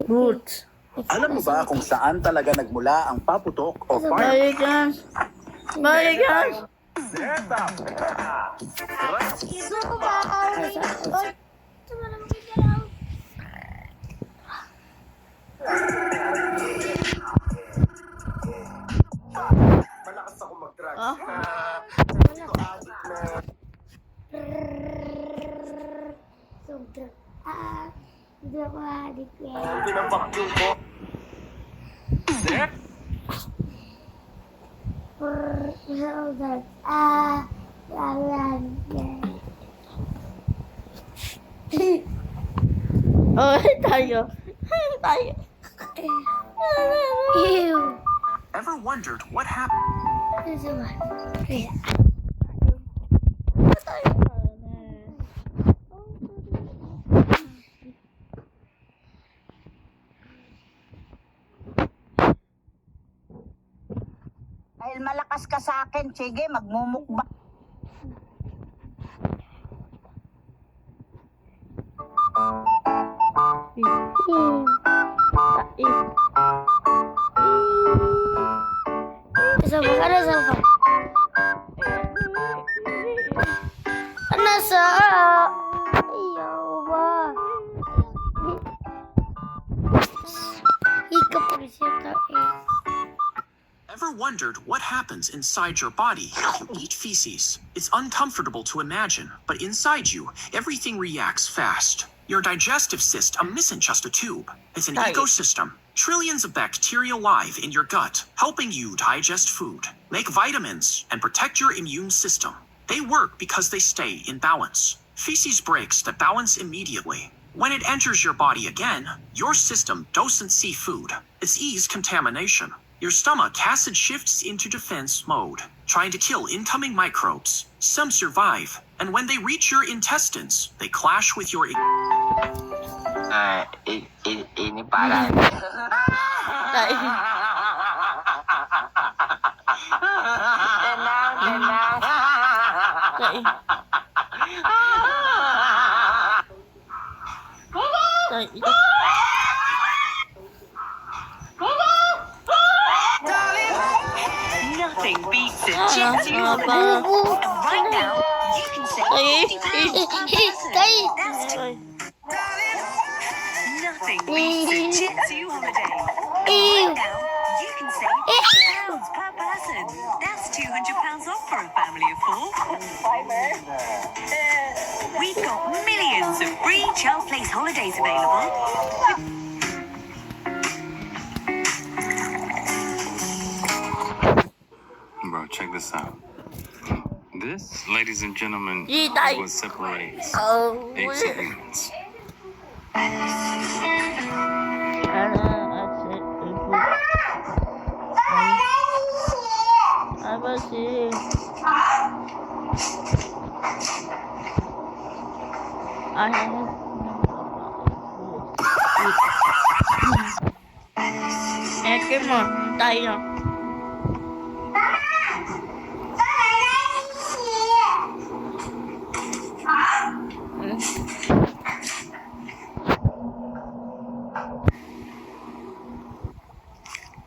Roots. Alam mo ba kung saan talaga nagmula ang paputok o fire? Bye guys. Bye guys. Gusto ko ba away? Oy, ito mo naman kagalaw. Malakas ako mag-drugs. Ah? Ito addict na. Sobrang, hindi ako adik eh. Pinavacuum ko. Sobrang, lalan. Oh, tayo. Tayo. Ew. Ever wondered what happened? Ano ba? Kaya, Dahil malakas ka sa akin, sige, magmumukbang. Sama ka na sama. Nasa? Ayaw ba? Ika pa rin siya eh. Ever wondered what happens inside your body if you eat feces? It's uncomfortable to imagine, but inside you, everything reacts fast. Your digestive system isn't just a tube. It's an ecosystem. Trillions of bacteria live in your gut, helping you digest food, make vitamins, and protect your immune system. They work because they stay in balance. Feces breaks the balance immediately. When it enters your body again, your system doesn't see food. It's ease contamination. Your stomach acid shifts into defense mode, trying to kill incoming microbes. Some survive, and when they reach your intestines, they clash with your Ini parah. Tayo. Tenang. Tayo. Tayo. Nothing beats a Jet2 holiday. And right now, you can save £50 per person. That's nothing beats a Jet2 holiday. Right now, you can save £50 per person. That's £200 off for a family of 4. We've got millions of free child place holidays available. Bro, check this out. This, ladies and gentlemen, Yee, is tayo. what separates Oh, apes and humans. 아버지. Eke mo, tayo.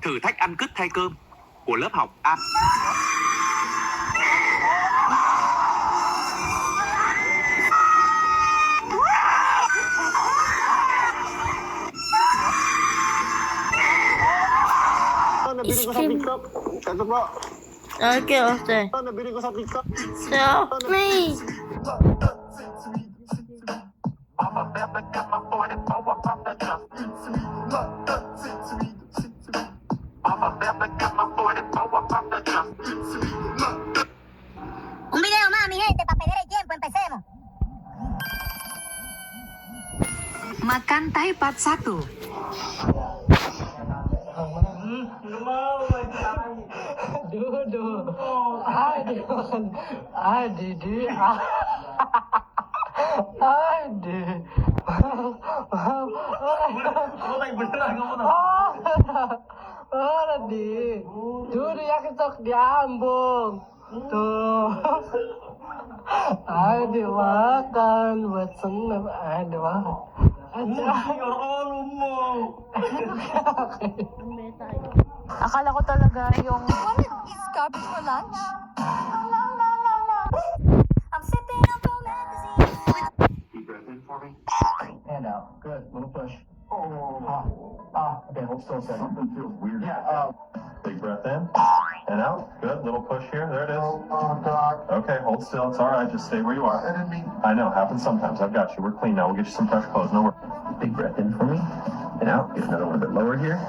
Thử thách ăn cứt thay cơm của lớp học A. Nabili ko sa TikTok. Ito po. Okay, okay. Nabili ko sa TikTok. So, May. Un video más, mi gente, para perder el tiempo, empecemos. Makan tayo part 1. Dulu ya ketok diambung. Tuh. Aduh makan buat seneng. Aduh makan. Akala ko talaga yung... Is cabbage for lunch? I'm sipping on the magazine. Deep breath in for me. And out. Good. Little push. Okay, hold still a second. Something feels weird. Yeah, Big breath in and out. Good. Little push here. There it is. God. Okay, hold still. It's all right. Just stay where you are. I didn't mean. I know. Happens sometimes. I've got you. We're clean now. We'll get you some fresh clothes. No worries. Big breath in for me and out. Get another one a bit lower here.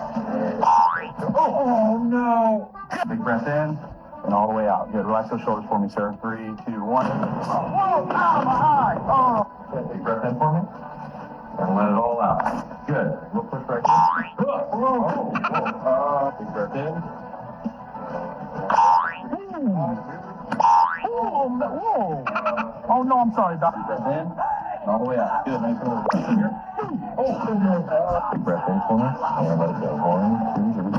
Oh, no. Big breath in and all the way out. Good. Relax those shoulders for me, sir. 3, 2, 1. Whoa, my eye. Oh. Good. Big breath in for me and let it all out. Good. We'll push right here. Big breath in. Whoa. Oh, no, I'm sorry, Doc. Big breath in and all the way out. Good. Nice little breath in here. Big breath in for me and let it go. 1, 2, 3.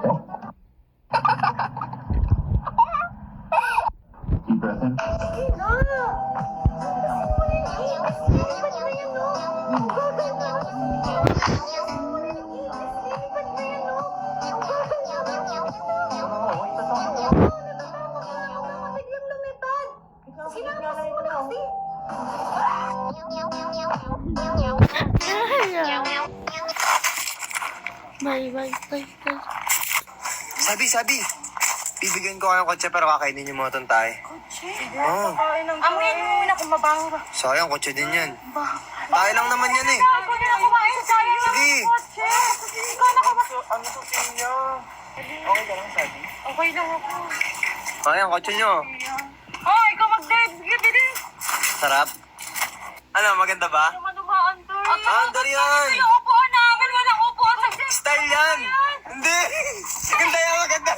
Okay. Deep breath in. Bye. Sabi. Bibigyan ko kayo ng kotse pero kakainin niyo mga tontay. Kotse? Oo. Amoy mo muna kung mabango ba. Sayang, kotse din yan. Tayo lang naman yan eh. Ako na kumain sa tayo. Sige. Kotse. Ikaw na kumain. Ano sa inyo? Okay ka lang, Sabi? Okay lang ako. Sayang, kotse nyo. Oh, ikaw mag-drive. Sige, bilis. Sarap. Ano, maganda ba? Naman dumaan to. Andar yan. Yung upuan namin. Walang upuan sa Style yan. Hindi. Maganda yan, maganda.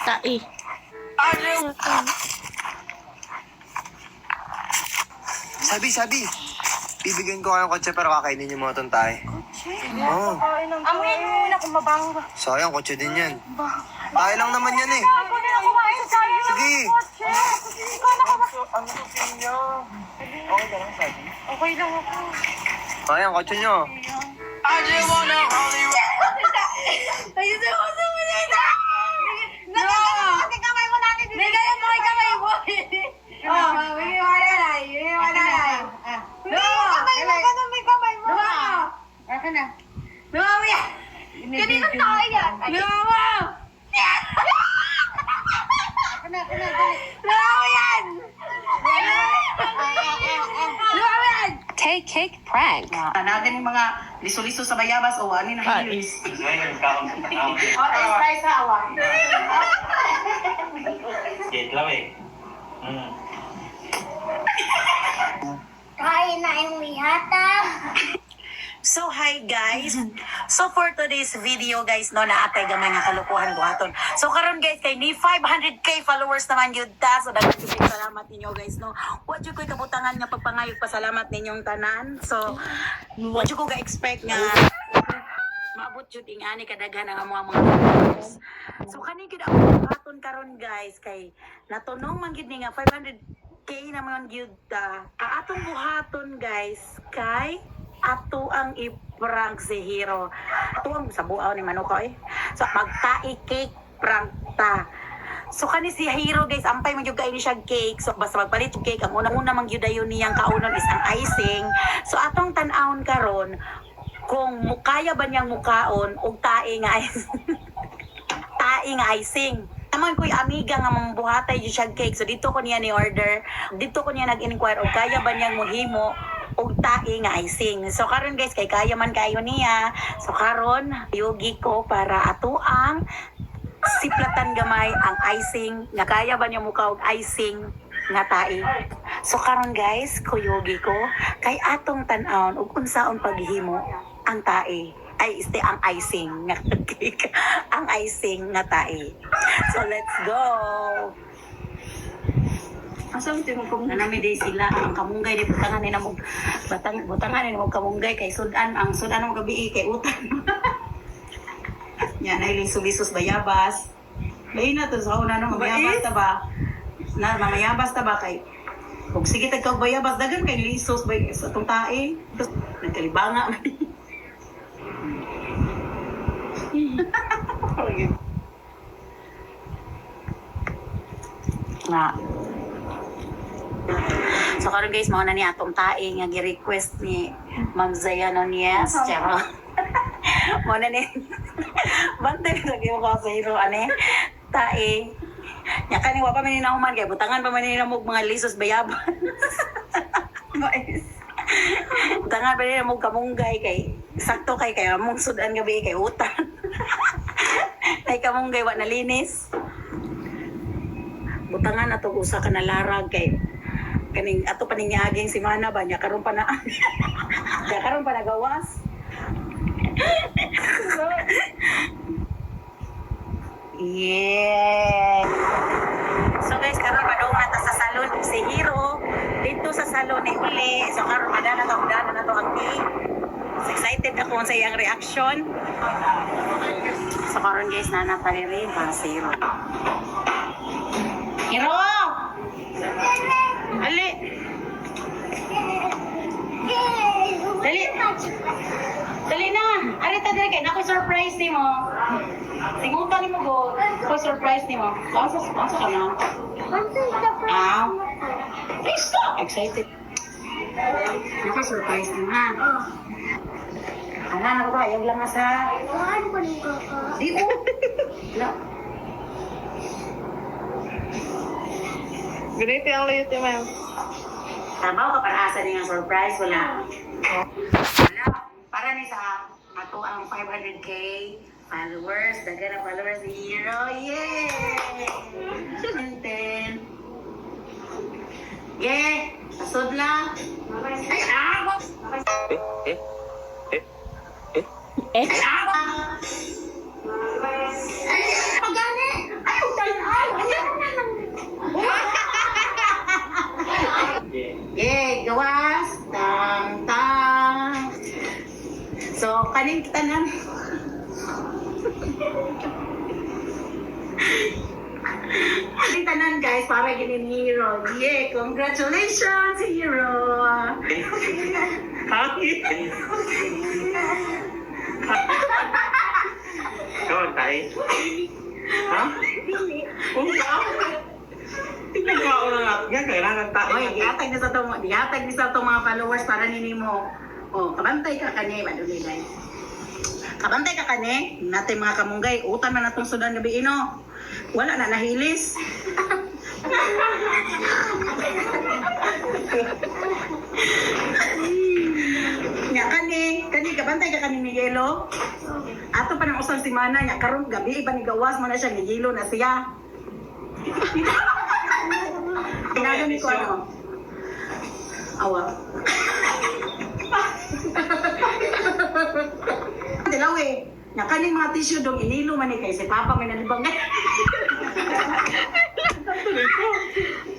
Tai. Sabi. Bibigyan ko kayo ng kotse pero kakainin niyo mga tontay. kotse. Oo. Amoy mo muna kung mabango ba. Sayang, kotse din yan. Tayo lang naman yan eh. Ako na kumain sa tayo. Sige. Kotse. Ikaw na kumain. Ano sa inyo? Okay ka lang, Sabi? Okay lang ako. Sayang, kotse nyo. Ayun mo na kamay mo natin. Bigyan mo kay kamay mo. May kamay mo. Aka na. Lumawa yan. Kanina tayo yan. Lumawa. Lumawa yan. Lumawa yan. Take cake prank. Natin yung mga liso-liso sa bayabas o ano na hilis. Try sa awan. Kain na yung lihatag. So, hi guys. So, for today's video guys, no, naatay gamay nga kalukuhan buhaton. So, karon guys, kay ni 500k followers naman yun ta. So, dapat yung salamat ninyo guys, no. What yung ko'y kabutangan nga pagpangayog pasalamat ninyong tanan. So, what yung ko ka-expect nga maabot yun ingani kadaghan ang mga followers. So, kanin kita buhaton karon guys, kay natunong man gid ni nga 500k naman yun ta. Atong buhaton guys, kay ato ang i-prank si Hero. Ato ang sabuaw ni Manuka eh. So, magtai cake prank ta. So, kani si Hero guys, ampay man yung kaini siya cake. So, basta magpalit yung cake. Ang unang-una man yun dayon niyang kaunon is ang icing. So, atong tan-aon karon kung kaya ba niyang mukaon o tae nga tae nga icing. Naman ko'y amiga nga mambuhatay yung siya cake. So, dito ko niya ni-order. Dito ko niya nag-inquire o kaya ba niyang muhimo og tae nga icing. So karon guys, kay kaya man kayo niya. So karon yugi ko para ato ang siplatan gamay ang icing nga kaya ba niya muka og icing nga tae. So karon guys, kuyugi ko kay atong tan-aon og unsaon paghimo ang tae. Ay, ang icing nga cake. Ang icing nga tae. So let's go. Asam ti mo kung nanami day sila ang kamunggay di butangan ni namog butangan ni namog kamunggay kay sudan ang sudan mo gabi kay utan. Yan ay liso-lisos bayabas. Lain na to sa una no mamayabas ta ba? Na mamayabas ta ba kay Kung sige tagkag bayabas, dagan kay lisos bay sa itong tae. Tapos, nagkalibanga. Nga. So karon guys, mao na ni atong tae nga gi-request ni Ma'am Zaya Nunez. Charo. Mao na ni. Bantay lagi mo ka sa hero ane. Tae. Nya kani wa pa man ni nahuman kay butangan pa man ni mo mga lisos bayaban. Guys. Butangan pa ni mo kamunggay kay sakto kay among sudan gabi kay utan. Tay kamunggay wa nalinis. Butangan ato usa ka nalarag kay kaning ato paningyaging si Mana ba nya karon pa na nya karon pa nagawas. Yeah. So guys, karon padung na ta sa salon si Hero dito sa salon ni Uli. So karon madana na to ang tea. Excited ako sa iyang reaction. So karon guys, nana pa rin para si Hero. Hero! Ali! Dali! Dali na! Arita dali kay nakoy surprise ni mo. Singutan ni mo go. Nakoy surprise ni mo. Asa ka na? Ah. Hey, stop! Excited. Nakoy surprise ni mo ha. Ana na ba? Yung lang sa... Di mo. No. Ganito ang layot ni ma'am. Trabaho ka para asa niya surprise? Wala. Wala. Para ni sa ato ang 500k followers. Dagan na followers ni Hero. Yay! And then... Yeah! Pasod lang. Ay, ah! Ay, ah! Ay, pagani! Ay, utan-ay! Yeah, gawas, tang. So, kaning tanan. Kaning tanan guys, para ginin Hero. Yeah, congratulations Hero. Ikaw, tayo. Ha? Pinagawa na nga. Yan, kailangan tayo. Oy, dihatag ni sa to mga followers para nini mo. Oh, kabantay ka kani, madulilay. Kabantay ka kani, natay mga kamunggay, utan man natong sudan gabi ino. Wala na nahilis. Nya kani kabantay ka kani ni Yelo. Ato pa nang usang si Mana nya karon gabi iba ni gawas mo na siya ni Yelo na siya. Pinagani ko ano? Awa. Dilaw eh. Nakaning mga tissue dong inilo man ni kay si Papa may nalibang na.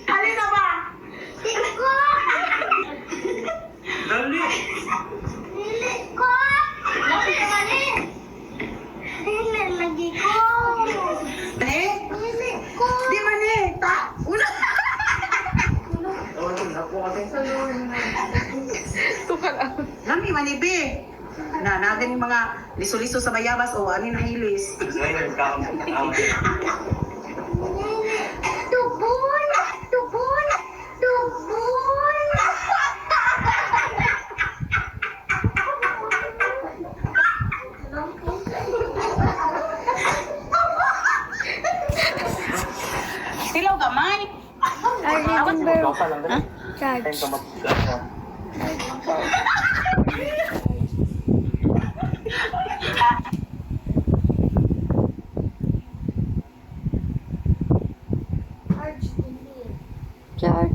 Alin na ba? Iko! Dali! Ko! Lagi ka mani! Lagi ko! Eh? Ko! Di man eh. Una! Lami manibi. Na natin yung mga liso-liso sa bayabas o ano na hilis. Tubol! Tubol! Tubol! Silaw gamay. Charge.